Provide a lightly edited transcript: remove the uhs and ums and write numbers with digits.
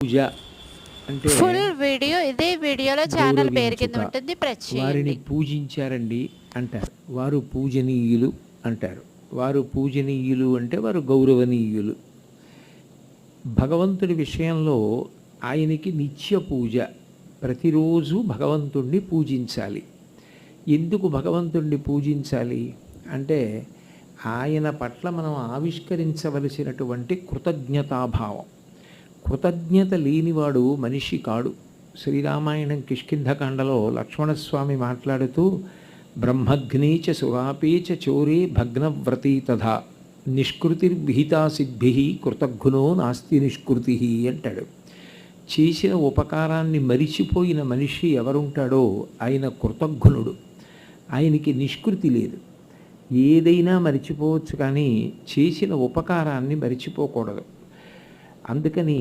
పూజ అంటే full video ఇదే వీడియోలో ఛానల్ పేరు కింద గౌరవించుట, ఉంటుంది, ప్రెస్ వారిని చేయండి. పూజించారండి అంటారు, వారు పూజనీయులు అంటారు. వారు పూజనీయులు అంటే వారు గౌరవనీయులు. భగవంతుడి విషయంలో ఆయనకి నిత్య పూజ, ప్రతిరోజు భగవంతుణ్ణి పూజించాలి. ఎందుకు భగవంతుణ్ణి పూజించాలి అంటే ఆయన పట్ల మనం ఆవిష్కరించవలసినటువంటి కృతజ్ఞతాభావం. కృతజ్ఞత లేనివాడు మనిషి కాడు. శ్రీరామాయణం కిష్కింధకాండలో లక్ష్మణస్వామి మాట్లాడుతూ బ్రహ్మగ్నేచ సురాపేచ చోరే భగ్నవ్రతీ తథా నిష్కృతిర్విహితా సిద్భి కృతజ్ఞో నాస్తి నిష్కృతి అంటాడు. చేసిన ఉపకారాన్ని మరిచిపోయిన మనిషి ఎవరుంటాడో ఆయన కృతజ్ఞుడు. ఆయనకి నిష్కృతి లేదు. ఏదైనా మరిచిపోవచ్చు కానీ చేసిన ఉపకారాన్ని మరిచిపోకూడదు. అందుకని